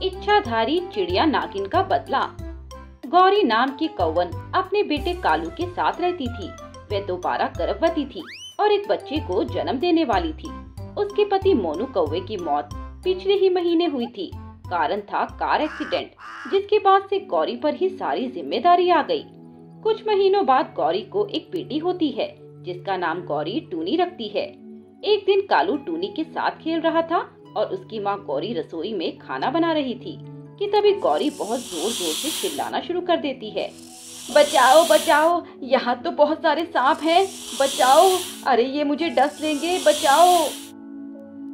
इच्छाधारी चिड़िया नागिन का बदला। गौरी नाम की कौवन अपने बेटे कालू के साथ रहती थी। वह दोबारा गर्भवती थी और एक बच्चे को जन्म देने वाली थी। उसके पति मोनू कौवे की मौत पिछले ही महीने हुई थी। कारण था कार एक्सीडेंट, जिसके बाद से गौरी पर ही सारी जिम्मेदारी आ गई। कुछ महीनों बाद गौरी को एक बेटी होती है, जिसका नाम गौरी टूनी रखती है। एक दिन कालू टूनी के साथ खेल रहा था और उसकी माँ गौरी रसोई में खाना बना रही थी कि तभी गौरी बहुत जोर जोर से चिल्लाना शुरू कर देती है। बचाओ बचाओ, यहाँ तो बहुत सारे सांप हैं, बचाओ, अरे ये मुझे डस लेंगे, बचाओ।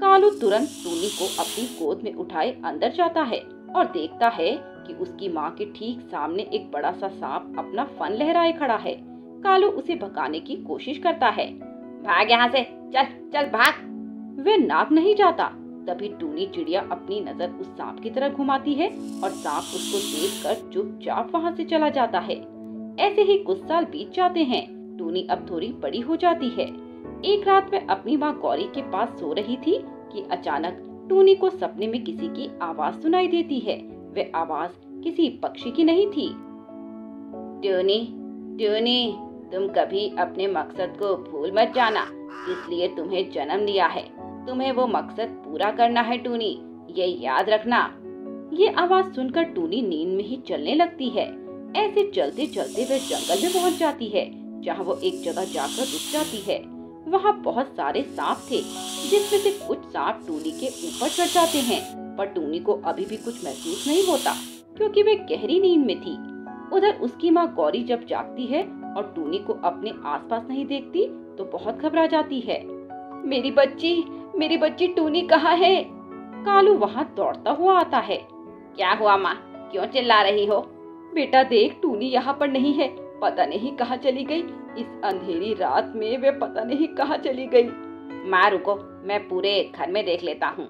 कालू तुरंत टूनी को अपनी गोद में उठाए अंदर जाता है और देखता है कि उसकी माँ के ठीक सामने एक बड़ा सा सांप अपना फन लहराए खड़ा है। कालू उसे भगाने की कोशिश करता है। भाग यहाँ से, चल चल भाग। वह नाग नहीं जाता। तभी टूनी चिड़िया अपनी नजर उस सांप की तरफ घुमाती है और सांप उसको देखकर चुपचाप वहाँ से चला जाता है। ऐसे ही कुछ साल बीत जाते हैं। टूनी अब थोड़ी बड़ी हो जाती है। एक रात में अपनी माँ गौरी के पास सो रही थी कि अचानक टूनी को सपने में किसी की आवाज सुनाई देती है। वह आवाज किसी पक्षी की नहीं थी। टूनी, टूनी, तुम कभी अपने मकसद को भूल मत जाना, इसलिए तुम्हें जन्म लिया है। तुम्हें वो मकसद पूरा करना है टूनी, ये याद रखना। ये आवाज सुनकर टूनी नींद में ही चलने लगती है। ऐसे चलते चलते वह जंगल में पहुंच जाती है, जहां वो एक जगह जाकर रुक जाती है। वहां बहुत सारे सांप थे, जिसमें से कुछ सांप टूनी के ऊपर चढ़ जाते हैं, पर टूनी को अभी भी कुछ महसूस नहीं होता, क्योंकि वह गहरी नींद में थी। उधर उसकी माँ गौरी जब जागती है और टूनी को अपने आसपास नहीं देखती तो बहुत घबरा जाती है। मेरी बच्ची टूनी कहाँ है? कालू वहाँ दौड़ता हुआ आता है। क्या हुआ माँ, क्यों चिल्ला रही हो? बेटा देख, टूनी यहाँ पर नहीं है, पता नहीं कहाँ चली गई। इस अंधेरी रात में वे पता नहीं कहाँ चली गई। माँ रुको, मैं पूरे घर में देख लेता हूँ।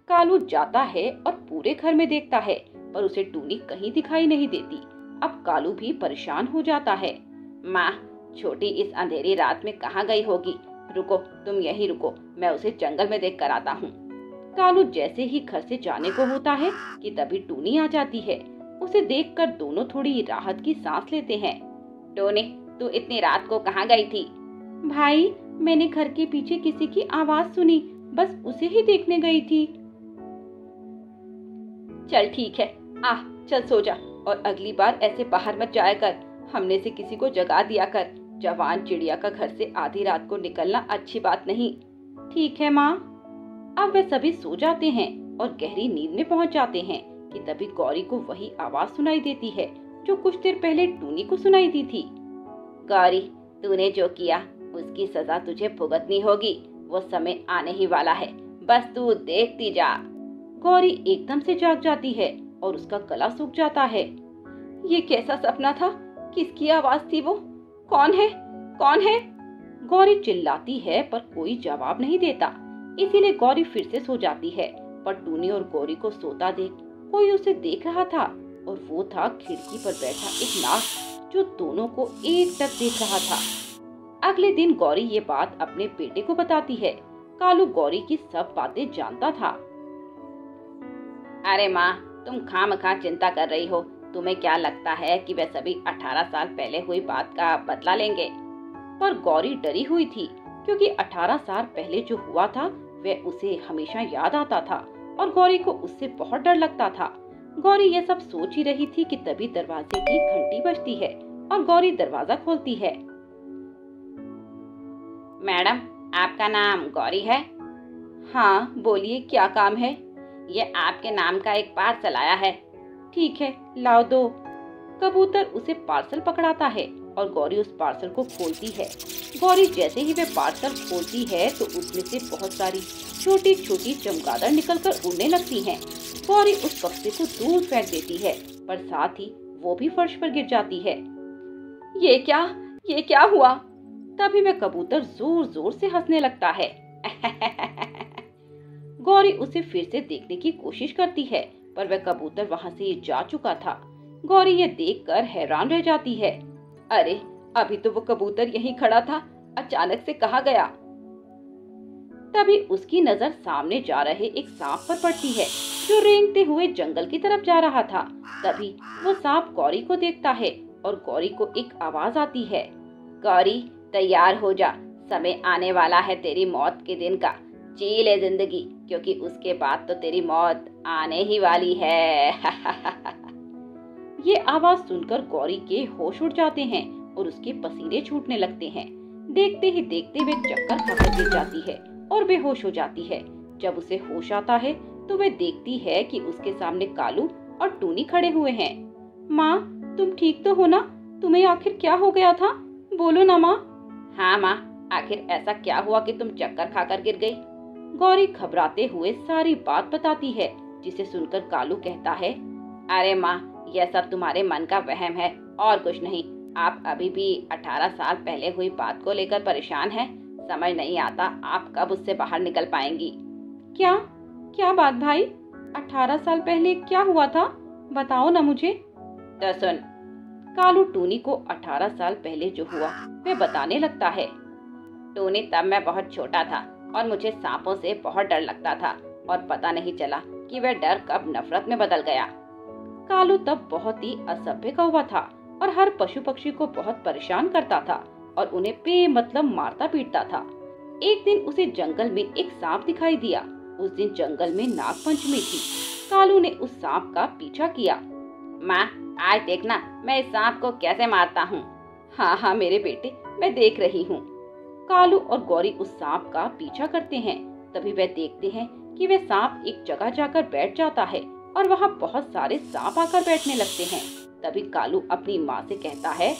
कालू जाता है और पूरे घर में देखता है, पर उसे टूनी कहीं दिखाई नहीं देती। अब कालू भी परेशान हो जाता है। माँ, छोटी इस अंधेरी रात में कहाँ गई होगी? रुको, तुम यहीं रुको, मैं उसे जंगल में देख कर आता हूँ। कालू जैसे ही घर से जाने को होता है कि तभी टूनी आ जाती है। उसे देखकर दोनों थोड़ी राहत की सांस लेते हैं। टूनी, तू इतनी रात को कहाँ गई थी? भाई, मैंने घर के पीछे किसी की आवाज सुनी, बस उसे ही देखने गई थी। चल ठीक है, आ चल सो जा, और अगली बार ऐसे बाहर मत जाया कर। हमने से किसी को जगा दिया कर। जवान चिड़िया का घर से आधी रात को निकलना अच्छी बात नहीं। ठीक है माँ। अब वे सभी सो जाते हैं और गहरी नींद में पहुंच जाते हैं कि तभी गौरी को वही आवाज सुनाई देती है जो कुछ देर पहले टूनी को सुनाई दी थी। गौरी, तूने जो किया उसकी सजा तुझे भुगतनी होगी। वो समय आने ही वाला है, बस तू देखती जा। गौरी एकदम से जाग जाती है और उसका गला सूख जाता है। ये कैसा सपना था? किसकी आवाज थी वो? कौन है? कौन है? गौरी चिल्लाती है पर कोई जवाब नहीं देता। इसीलिए गौरी फिर से सो जाती है, पर टूनी और गौरी को सोता देख कोई उसे देख रहा था, और वो था खिड़की पर बैठा एक नाग जो दोनों को एकटक देख रहा था। अगले दिन गौरी ये बात अपने बेटे को बताती है। कालू गौरी की सब बातें जानता था। अरे माँ, तुम खामखा चिंता कर रही हो। तुम्हें क्या लगता है कि वे सभी 18 साल पहले हुई बात का बदला लेंगे? पर गौरी डरी हुई थी, क्योंकि 18 साल पहले जो हुआ था वह उसे हमेशा याद आता था और गौरी को उससे बहुत डर लगता था। गौरी ये सब सोच ही रही थी कि तभी दरवाजे की घंटी बजती है और गौरी दरवाजा खोलती है। मैडम, आपका नाम गौरी है? हाँ बोलिए, क्या काम है? ये आपके नाम का एक पार्सल आया है। ठीक है, लाओ दो। कबूतर उसे पार्सल पकड़ाता है और गौरी उस पार्सल को खोलती है। गौरी जैसे ही वे पार्सल खोलती है तो उसमें से बहुत सारी छोटी छोटी चमगादड़ निकलकर उड़ने लगती हैं। गौरी उस बक्से को दूर फेंक देती है, पर साथ ही वो भी फर्श पर गिर जाती है। ये क्या हुआ? तभी वह कबूतर जोर जोर से हंसने लगता है। गौरी उसे फिर से देखने की कोशिश करती है, पर वह कबूतर वहां से जा चुका था। गौरी ये देखकर हैरान रह जाती है। अरे, अभी तो वो कबूतर यहीं खड़ा था, अचानक से कहाँ गया? तभी उसकी नजर सामने जा रहे एक सांप पर पड़ती है जो रेंगते हुए जंगल की तरफ जा रहा था। तभी वो सांप गौरी को देखता है और गौरी को एक आवाज आती है, गौरी तैयार हो जा, समय आने वाला है तेरी मौत के दिन का। जी ले जिंदगी, क्योंकि उसके बाद तो तेरी मौत आने ही वाली है। ये आवाज सुनकर गौरी के होश उड़ जाते हैं और उसके पसीने छूटने लगते हैं। देखते ही देखते वे चक्कर खाकर गिर जाती है और बेहोश हो जाती है। जब उसे होश आता है तो वे देखती है कि उसके सामने कालू और टूनी खड़े हुए हैं। माँ, तुम ठीक तो हो ना? तुम्हें आखिर क्या हो गया था? बोलो ना माँ। हाँ माँ, आखिर ऐसा क्या हुआ कि तुम चक्कर खाकर गिर गई? गौरी घबराते हुए सारी बात बताती है, जिसे सुनकर कालू कहता है, अरे माँ, यह सब तुम्हारे मन का वहम है और कुछ नहीं। आप अभी भी 18 साल पहले हुई बात को लेकर परेशान हैं। समझ नहीं आता आप कब उससे बाहर निकल पाएंगी। क्या क्या बात भाई? 18 साल पहले क्या हुआ था? बताओ ना मुझे। तो सुन। कालू टूनी को 18 साल पहले जो हुआ वह बताने लगता है। टूनी, तब मैं बहुत छोटा था और मुझे सांपों से बहुत डर लगता था और पता नहीं चला कि वह डर कब नफरत में बदल गया। कालू तब बहुत ही असभ्य कौवा था और हर पशु पक्षी को बहुत परेशान करता था और उन्हें बेमतलब मारता पीटता था। एक दिन उसे जंगल में एक सांप दिखाई दिया। उस दिन जंगल में नाग पंचमी थी। कालू ने उस सांप का पीछा किया। माँ, आज देखना मैं इस सांप को कैसे मारता हूँ। हाँ हाँ मेरे बेटे, मैं देख रही हूँ। कालू और गौरी उस सांप का पीछा करते हैं। तभी वे देखते हैं कि वह सांप एक जगह जाकर बैठ जाता है और वहाँ बहुत सारे सांप आकर बैठने लगते हैं। तभी कालू अपनी माँ से कहता है,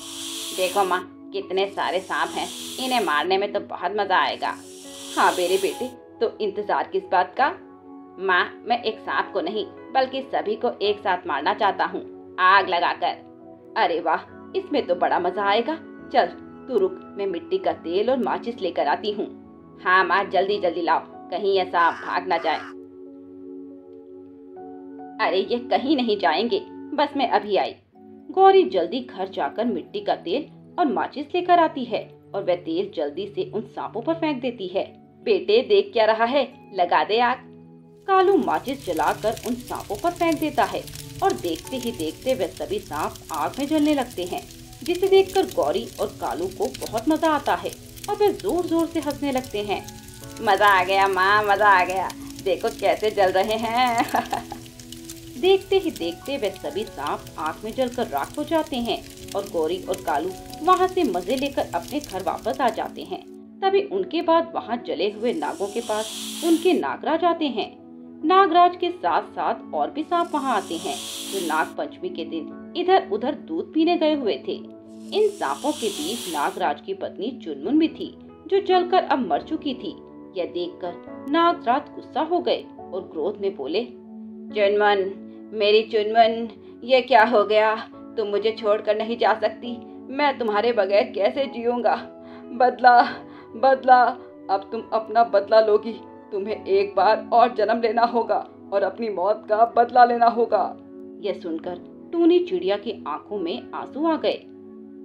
देखो माँ, कितने सारे सांप हैं, इन्हें मारने में तो बहुत मजा आएगा। हाँ मेरे बेटे, तो इंतजार किस बात का? माँ, मैं एक सांप को नहीं बल्कि सभी को एक साथ मारना चाहता हूँ, आग लगाकर। अरे वाह, इसमें तो बड़ा मजा आएगा। चल तू रुक, मैं मिट्टी का तेल और माचिस लेकर आती हूँ। हाँ माँ, जल्दी जल्दी लाओ, कहीं यह सांप भाग ना जाए। अरे ये कहीं नहीं जाएंगे, बस मैं अभी आई। गौरी जल्दी घर जाकर मिट्टी का तेल और माचिस लेकर आती है और वह तेल जल्दी से उन सांपों पर फेंक देती है। बेटे देख क्या रहा है, लगा दे आग। कालू माचिस जलाकर उन सांपों पर फेंक देता है और देखते ही देखते वे सभी सांप आग में जलने लगते हैं, जिसे देखकर गौरी और कालू को बहुत मजा आता है और वे जोर जोर से हंसने लगते हैं। मजा आ गया माँ, मजा आ गया, देखो कैसे जल रहे हैं। देखते ही देखते वे सभी सांप आग में जलकर राख हो जाते हैं और गौरी और कालू वहाँ से मजे लेकर अपने घर वापस आ जाते हैं। तभी उनके बाद वहाँ जले हुए नागों के पास उनके नागराज आते हैं। नागराज के साथ साथ और भी सांप वहाँ आते हैं जो नाग पंचमी के दिन इधर उधर दूध पीने गए हुए थे। इन सांपों के बीच नागराज की पत्नी चुनमुन भी थी, जो जलकर अब मर चुकी थी। यह देखकर नागराज गुस्सा हो गए और क्रोध में बोले, चुनमुन, मेरी चुनमुन, ये क्या हो गया? तुम मुझे छोड़कर नहीं जा सकती, मैं तुम्हारे बगैर कैसे जीऊंगा? बदला बदला, अब तुम अपना बदला लोगी। तुम्हें एक बार और जन्म लेना होगा और अपनी मौत का बदला लेना होगा। यह सुनकर टूनी चिड़िया की आंखों में आंसू आ गए।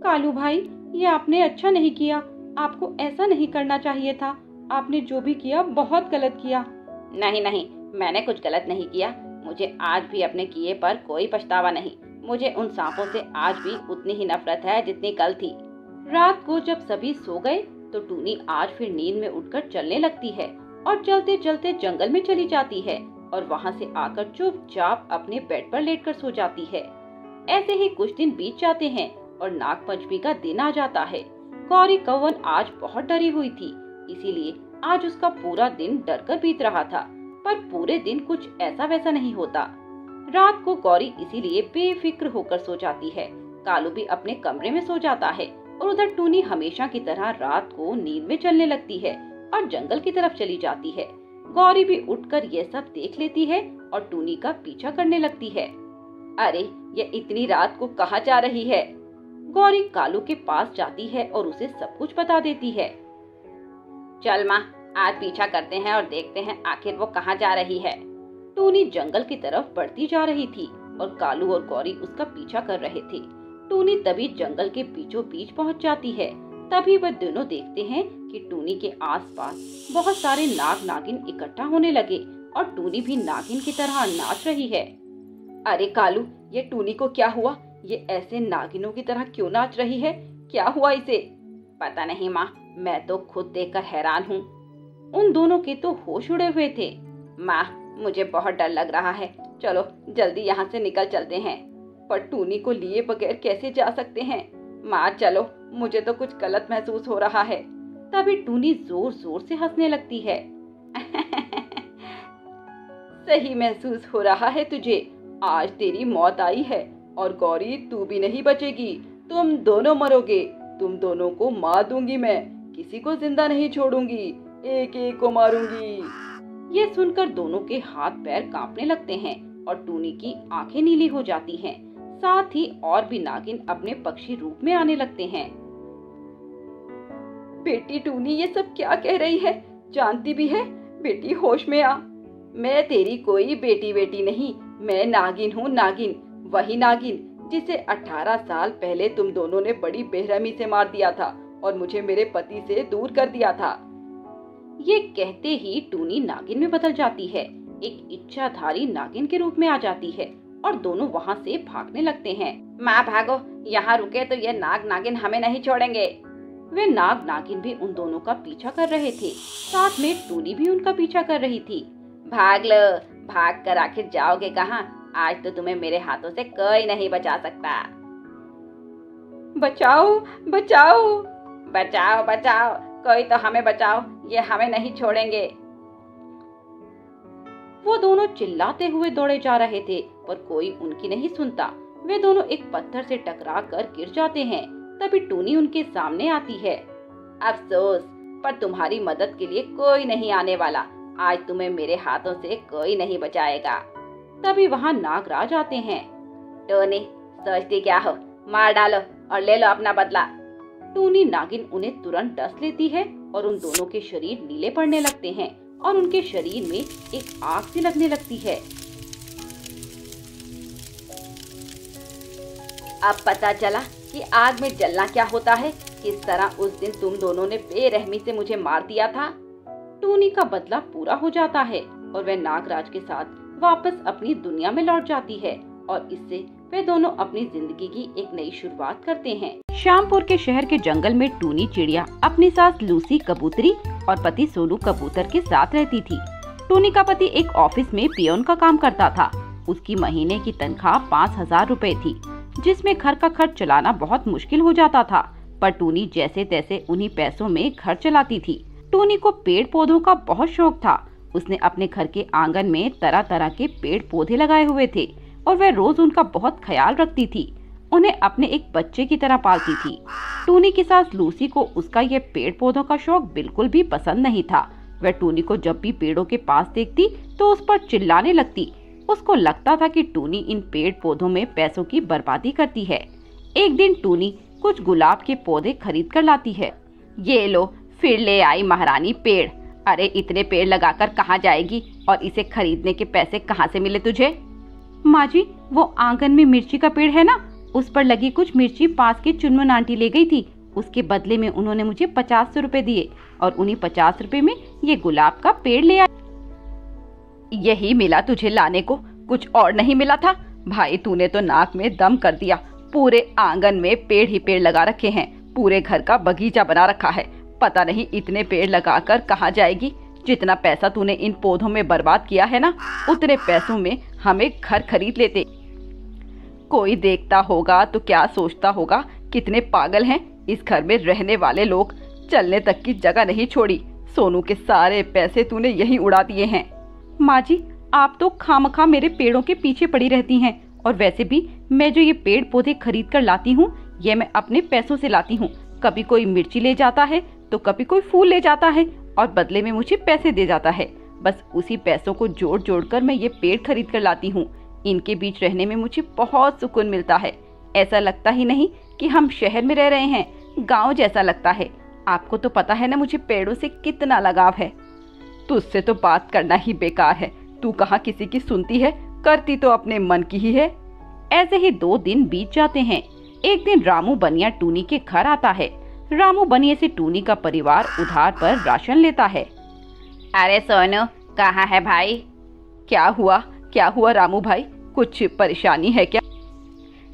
कालू भाई, ये आपने अच्छा नहीं किया, आपको ऐसा नहीं करना चाहिए था। आपने जो भी किया बहुत गलत किया। नहीं नहीं, मैंने कुछ गलत नहीं किया। मुझे आज भी अपने किए पर कोई पछतावा नहीं। मुझे उन सांपों से आज भी उतनी ही नफरत है जितनी कल थी। रात को जब सभी सो गए तो टूनी आज फिर नींद में उठकर चलने लगती है और चलते चलते जंगल में चली जाती है और वहाँ से आकर चुपचाप अपने बेड पर लेटकर सो जाती है। ऐसे ही कुछ दिन बीत जाते हैं और नाग पंचमी का दिन आ जाता है। गौरी कौवन आज बहुत डरी हुई थी, इसीलिए आज उसका पूरा दिन डर कर बीत रहा था, पर पूरे दिन कुछ ऐसा वैसा नहीं होता। रात को गौरी इसीलिए बेफिक्र होकर सो जाती है। कालू भी अपने कमरे में सो जाता है और उधर टूनी हमेशा की तरह रात को नींद में चलने लगती है और जंगल की तरफ चली जाती है। गौरी भी उठकर यह सब देख लेती है और टूनी का पीछा करने लगती है। अरे ये इतनी रात को कहाँ जा रही है? गौरी कालू के पास जाती है और उसे सब कुछ बता देती है। चल माँ, आज पीछा करते हैं और देखते हैं आखिर वो कहाँ जा रही है। टूनी जंगल की तरफ बढ़ती जा रही थी और कालू और गौरी उसका पीछा कर रहे थे। टूनी तभी जंगल के बीचों बीच पहुँच जाती है। तभी वह दोनों देखते हैं कि टूनी के आसपास बहुत सारे नाग नागिन इकट्ठा होने लगे और टूनी भी नागिन की तरह नाच रही है। अरे कालू, ये टूनी को क्या हुआ? ये ऐसे नागिनों की तरह क्यों नाच रही है? क्या हुआ इसे? पता नहीं माँ, मैं तो खुद देखकर हैरान हूँ। उन दोनों के तो होश उड़े हुए थे। माँ, मुझे बहुत डर लग रहा है, चलो जल्दी यहाँ से निकल चलते हैं। पर टूनी को लिए बगैर कैसे जा सकते हैं? माँ चलो, मुझे तो कुछ गलत महसूस हो रहा है। तभी टूनी जोर जोर से हंसने लगती है। सही महसूस हो रहा है तुझे? आज तेरी मौत आई है और गौरी तू भी नहीं बचेगी, तुम दोनों मरोगे। तुम दोनों को मार दूंगी मैं, किसी को जिंदा नहीं छोड़ूंगी, एक एक को मारूंगी। ये सुनकर दोनों के हाथ पैर कांपने लगते हैं और टूनी की आंखें नीली हो जाती हैं। साथ ही और भी नागिन अपने पक्षी रूप में आने लगते हैं। बेटी टूनी, ये सब क्या कह रही है? जानती भी है? बेटी होश में आ। मैं तेरी कोई बेटी बेटी नहीं, मैं नागिन हूँ, नागिन, वही नागिन जिसे 18 साल पहले तुम दोनों ने बड़ी बेरहमी से मार दिया था और मुझे मेरे पति से दूर कर दिया था। ये कहते ही टूनी नागिन में बदल जाती है, एक इच्छाधारी नागिन के रूप में आ जाती है और दोनों वहाँ से भागने लगते हैं। माँ भागो, यहाँ रुके तो ये नाग नागिन हमें नहीं छोड़ेंगे। वे नाग नागिन भी उन दोनों का पीछा कर रहे थे, साथ में टूनी भी उनका पीछा कर रही थी। भाग लो, भाग कर आखिर जाओगे कहाँ? आज तो तुम्हें मेरे हाथों से कोई नहीं बचा सकता। बचाओ बचाओ बचाओ बचाओ, कोई तो हमें बचाओ, ये हमें नहीं छोड़ेंगे। वो दोनों चिल्लाते हुए दौड़े जा रहे थे पर कोई उनकी नहीं सुनता। वे दोनों एक पत्थर से टकरा कर गिर जाते हैं। तभी टूनी उनके सामने आती है। अफसोस, पर तुम्हारी मदद के लिए कोई नहीं आने वाला। आज तुम्हें मेरे हाथों से कोई नहीं बचाएगा। तभी वहाँ नागराज आते हैं। टूनी, सोचती क्या हो? मार डालो और ले लो अपना बदला। टूनी नागिन उन्हें तुरंत डस लेती है और उन दोनों के शरीर नीले पड़ने लगते हैं और उनके शरीर में एक आग सी लगने लगती है। अब पता चला कि आग में जलना क्या होता है। किस तरह उस दिन तुम दोनों ने बेरहमी से मुझे मार दिया था। टूनी का बदला पूरा हो जाता है और वह नागराज के साथ वापस अपनी दुनिया में लौट जाती है और इससे वे दोनों अपनी जिंदगी की एक नई शुरुआत करते हैं। श्यामपुर के शहर के जंगल में टूनी चिड़िया अपनी सास लूसी कबूतरी और पति सोनू कबूतर के साथ रहती थी। टूनी का पति एक ऑफिस में पियोन का काम करता था। उसकी महीने की तनख्वाह 5000 रुपए थी, जिसमें घर का खर्च चलाना बहुत मुश्किल हो जाता था। पर टूनी जैसे तैसे उन्हीं पैसों में घर चलाती थी। टूनी को पेड़ पौधों का बहुत शौक था। उसने अपने घर के आंगन में तरह तरह के पेड़ पौधे लगाए हुए थे और वह रोज उनका बहुत ख्याल रखती थी। उन्हें अपने एक बच्चे की तरह पालती थी। टूनी की सास लूसी को उसका ये पेड़ पौधों का शौक बिल्कुल भी पसंद नहीं था। वह टूनी को जब भी पेड़ों के पास देखती तो उस पर चिल्लाने लगती। उसको लगता था कि टूनी इन पेड़ पौधों में पैसों की बर्बादी करती है। एक दिन टूनी कुछ गुलाब के पौधे खरीद कर लाती है। ये लो, फिर ले आई महारानी पेड़। अरे इतने पेड़ लगाकर कहाँ जाएगी और इसे खरीदने के पैसे कहाँ से मिले तुझे? माँ जी, वो आंगन में मिर्ची का पेड़ है ना, उस पर लगी कुछ मिर्ची पास के चुनमुन आंटी ले गई थी। उसके बदले में उन्होंने मुझे 50 रुपए दिए और उन्हीं 50 रुपए में ये गुलाब का पेड़ ले आई। यही मिला तुझे लाने को, कुछ और नहीं मिला था? भाई तूने तो नाक में दम कर दिया। पूरे आंगन में पेड़ ही पेड़ लगा रखे हैं, पूरे घर का बगीचा बना रखा है। पता नहीं इतने पेड़ लगाकर कहाँ जाएगी। जितना पैसा तूने इन पौधों में बर्बाद किया है ना, उतने पैसों में हमें घर खरीद लेते। कोई देखता होगा तो क्या सोचता होगा, कितने पागल हैं इस घर में रहने वाले लोग। चलने तक की जगह नहीं छोड़ी। सोनू के सारे पैसे तूने यहीं उड़ा दिए हैं। माँ जी, आप तो खामखा मेरे पेड़ों के पीछे पड़ी रहती हैं। और वैसे भी मैं जो ये पेड़ पौधे खरीद कर लाती हूँ, ये मैं अपने पैसों से लाती हूँ। कभी कोई मिर्ची ले जाता है तो कभी कोई फूल ले जाता है और बदले में मुझे पैसे दे जाता है। बस उसी पैसों को जोड़ जोड़ कर मैं ये पेड़ खरीद कर लाती हूँ। इनके बीच रहने में मुझे बहुत सुकून मिलता है। ऐसा लगता ही नहीं कि हम शहर में रह रहे हैं, गांव जैसा लगता है। आपको तो पता है ना मुझे पेड़ों से कितना लगाव है। तुझसे तो बात करना ही बेकार है। तू कहाँ किसी की सुनती है, करती तो अपने मन की ही है। ऐसे ही 2 दिन बीत जाते हैं। एक दिन रामू बनिया टूनी के घर आता है। रामू बनिए से टूनी का परिवार उधार पर राशन लेता है। अरे सोनू, कहाँ है भाई? क्या हुआ रामू भाई, कुछ परेशानी है क्या?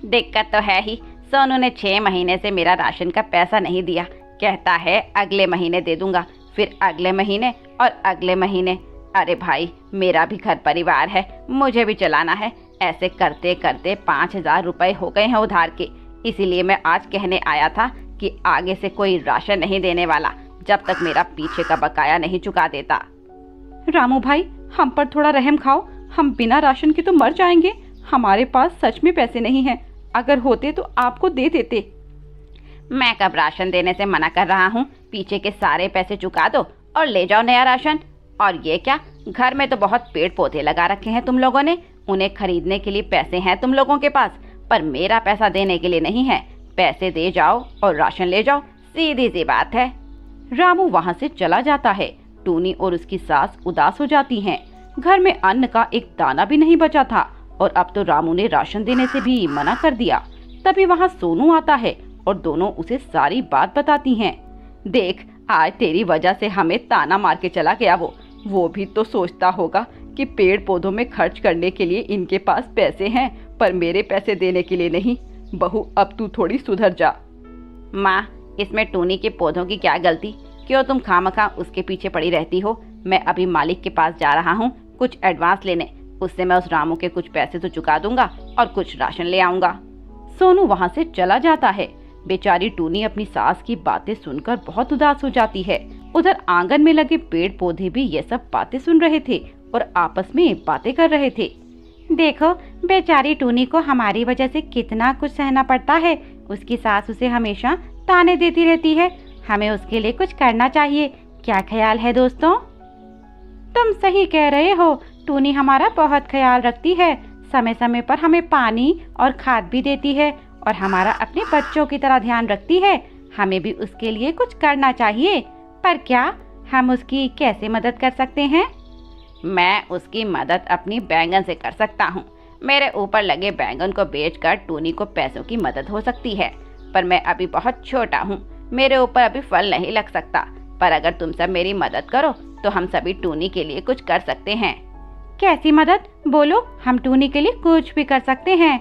दिक्कत तो है ही। सोनू ने 6 महीने से मेरा राशन का पैसा नहीं दिया। कहता है अगले महीने दे दूंगा, फिर अगले महीने और अगले महीने। अरे भाई, मेरा भी घर परिवार है, मुझे भी चलाना है। ऐसे करते करते 5,000 रुपए हो गए हैं उधार के। इसीलिए मैं आज कहने आया था कि आगे से कोई राशन नहीं देने वाला जब तक मेरा पीछे का बकाया नहीं चुका देता। रामू भाई, हम पर थोड़ा रहम खाओ, हम बिना राशन के तो मर जाएंगे। हमारे पास सच में पैसे नहीं हैं, अगर होते तो आपको दे देते। मैं कब राशन देने से मना कर रहा हूँ? पीछे के सारे पैसे चुका दो और ले जाओ नया राशन। और ये क्या, घर में तो बहुत पेड़ पौधे लगा रखे हैं तुम लोगों ने, उन्हें खरीदने के लिए पैसे हैं तुम लोगों के पास, पर मेरा पैसा देने के लिए नहीं है। पैसे दे जाओ और राशन ले जाओ, सीधी सी बात है। रामू वहाँ से चला जाता है। टूनी और उसकी सास उदास हो जाती हैं। घर में अन्न का एक दाना भी नहीं बचा था और अब तो रामू ने राशन देने से भी मना कर दिया। तभी वहाँ सोनू आता है और दोनों उसे सारी बात बताती हैं। देख, आज तेरी वजह से हमें ताना मार के चला गया। वो भी तो सोचता होगा कि पेड़ पौधों में खर्च करने के लिए इनके पास पैसे हैं, पर मेरे पैसे देने के लिए नहीं। बहू, अब तू थोड़ी सुधर जा। माँ, इसमें टूनी के पौधों की क्या गलती? क्यों तुम खामखा उसके पीछे पड़ी रहती हो? मैं अभी मालिक के पास जा रहा हूँ कुछ एडवांस लेने, उससे मैं उस रामू के कुछ पैसे तो चुका दूंगा और कुछ राशन ले आऊंगा। सोनू वहाँ से चला जाता है। बेचारी टूनी अपनी सास की बातें सुनकर बहुत उदास हो जाती है। उधर आंगन में लगे पेड़ पौधे भी ये सब बातें सुन रहे थे और आपस में बातें कर रहे थे। देखो, बेचारी टूनी को हमारी वजह से कितना कुछ सहना पड़ता है। उसकी सास उसे हमेशा ताने देती रहती है। हमें उसके लिए कुछ करना चाहिए। क्या ख्याल है दोस्तों? तुम सही कह रहे हो, टूनी हमारा बहुत ख्याल रखती है। समय समय पर हमें पानी और खाद भी देती है और हमारा अपने बच्चों की तरह ध्यान रखती है। हमें भी उसके लिए कुछ करना चाहिए। पर क्या हम उसकी कैसे मदद कर सकते हैं? मैं उसकी मदद अपनी बैंगन से कर सकता हूँ। मेरे ऊपर लगे बैंगन को बेचकर टूनी को पैसों की मदद हो सकती है। पर मैं अभी बहुत छोटा हूँ, मेरे ऊपर अभी फल नहीं लग सकता। पर अगर तुम सब मेरी मदद करो तो हम सभी टूनी के लिए कुछ कर सकते हैं। कैसी मदद? बोलो, हम टूनी के लिए कुछ भी कर सकते हैं।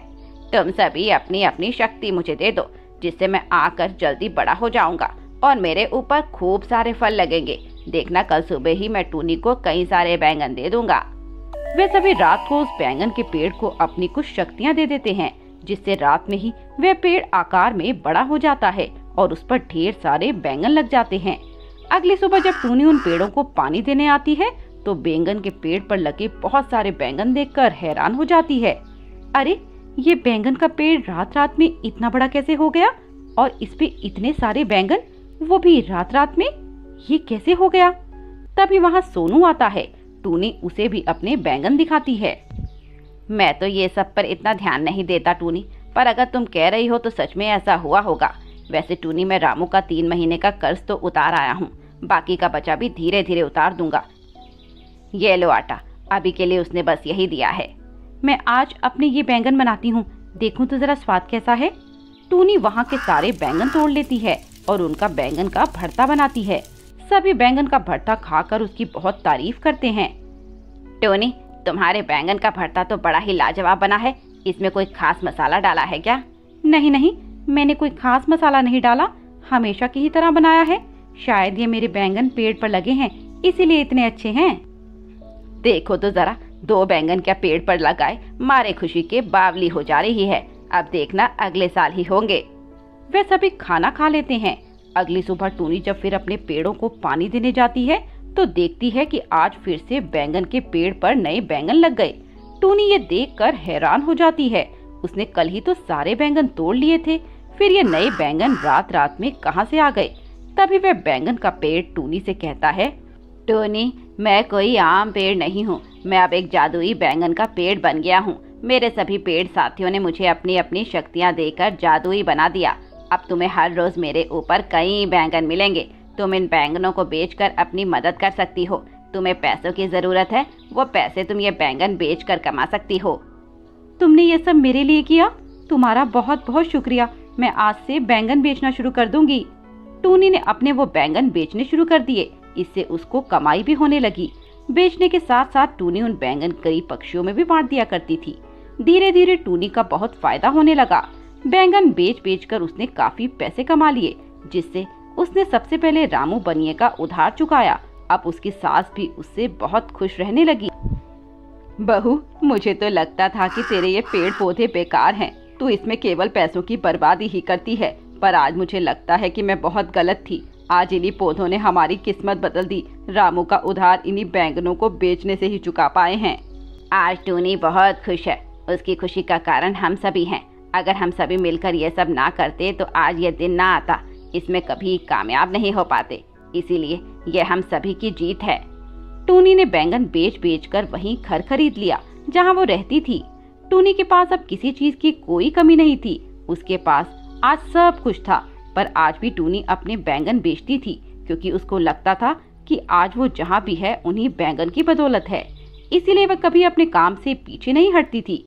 तुम सभी अपनी अपनी शक्ति मुझे दे दो, जिससे मैं आकर जल्दी बड़ा हो जाऊंगा और मेरे ऊपर खूब सारे फल लगेंगे। देखना, कल सुबह ही मैं टूनी को कई सारे बैंगन दे दूंगा। वे सभी रात को उस बैंगन के पेड़ को अपनी कुछ शक्तियाँ दे देते हैं, जिससे रात में ही वह पेड़ आकार में बड़ा हो जाता है और उस पर ढेर सारे बैंगन लग जाते हैं। अगली सुबह जब टूनी उन पेड़ों को पानी देने आती है तो बैंगन के पेड़ पर लगे बहुत सारे बैंगन देखकर हैरान हो जाती है। अरे, ये बैंगन का पेड़ रात रात में इतना बड़ा कैसे हो गया? और इस पे इतने सारे बैंगन, वो भी रात रात में, ये कैसे हो गया? तभी वहाँ सोनू आता है। टूनी उसे भी अपने बैंगन दिखाती है। मैं तो ये सब पर इतना ध्यान नहीं देता टूनी, पर अगर तुम कह रही हो तो सच में ऐसा हुआ होगा। वैसे टूनी, मैं रामू का 3 महीने का कर्ज तो उतार आया हूँ, बाकी का बचा भी धीरे धीरे उतार दूंगा। ये लो आटा, अभी के लिए उसने बस यही दिया है। मैं आज अपने ये बैंगन बनाती हूँ, देखूं तो जरा स्वाद कैसा है। टूनी वहाँ के सारे बैंगन तोड़ लेती है और उनका बैंगन का भरता बनाती है। सभी बैंगन का भरता खाकर उसकी बहुत तारीफ करते हैं। टूनी, तुम्हारे बैंगन का भरता तो बड़ा ही लाजवाब बना है। इसमें कोई खास मसाला डाला है क्या? नहीं नहीं, मैंने कोई खास मसाला नहीं डाला, हमेशा की ही तरह बनाया है। शायद ये मेरे बैंगन पेड़ पर लगे हैं, इसीलिए इतने अच्छे हैं। देखो तो जरा, 2 बैंगन क्या पेड़ पर लगाए मारे खुशी के बावली हो जा रही है। अब देखना, अगले साल ही होंगे। वे सभी खाना खा लेते हैं। अगली सुबह टूनी जब फिर अपने पेड़ों को पानी देने जाती है तो देखती है कि आज फिर से बैंगन के पेड़ पर नए बैंगन लग गए। टूनी ये देखकर हैरान हो जाती है। उसने कल ही तो सारे बैंगन तोड़ लिए थे, फिर ये नए बैंगन रात रात में कहां से आ गए? तभी वह बैंगन का पेड़ टूनी से कहता है, टूनी, मैं कोई आम पेड़ नहीं हूँ, मैं अब एक जादुई बैंगन का पेड़ बन गया हूँ। मेरे सभी पेड़ साथियों ने मुझे अपनी अपनी शक्तियाँ देकर जादुई बना दिया। अब तुम्हें हर रोज मेरे ऊपर कई बैंगन मिलेंगे। तुम इन बैंगनों को बेचकर अपनी मदद कर सकती हो। तुम्हें पैसों की जरूरत है, वो पैसे तुम ये बैंगन बेचकर कमा सकती हो। तुमने ये सब मेरे लिए किया, तुम्हारा बहुत बहुत शुक्रिया। मैं आज से बैंगन बेचना शुरू कर दूंगी। टूनी ने अपने वो बैंगन बेचने शुरू कर दिए। इससे उसको कमाई भी होने लगी। बेचने के साथ साथ टूनी उन बैंगन कई पक्षियों में भी बांट दिया करती थी। धीरे धीरे टूनी का बहुत फायदा होने लगा। बैंगन बेच बेच कर उसने काफी पैसे कमा लिए, जिससे उसने सबसे पहले रामू बनिए का उधार चुकाया। अब उसकी सास भी उससे बहुत खुश रहने लगी। बहू, मुझे तो लगता था कि तेरे ये पेड़ पौधे बेकार हैं, तू इसमें केवल पैसों की बर्बादी ही करती है, पर आज मुझे लगता है कि मैं बहुत गलत थी। आज इन्हीं पौधों ने हमारी किस्मत बदल दी। रामू का उधार इन्हीं बैंगनों को बेचने से ही चुका पाए हैं। आज टूनी बहुत खुश है। उसकी खुशी का कारण हम सभी हैं। अगर हम सभी मिलकर ये सब ना करते तो आज ये दिन ना आता। इसमें कभी कामयाब नहीं हो पाते, इसीलिए ये हम सभी की जीत है। टूनी ने बैंगन बेच बेच कर वहीं घर खरीद लिया जहां वो रहती थी। टूनी के पास अब किसी चीज की कोई कमी नहीं थी। उसके पास आज सब कुछ था, पर आज भी टूनी अपने बैंगन बेचती थी, क्योंकि उसको लगता था कि आज वो जहाँ भी है उन्हीं बैंगन की बदौलत है। इसीलिए वह कभी अपने काम से पीछे नहीं हटती थी।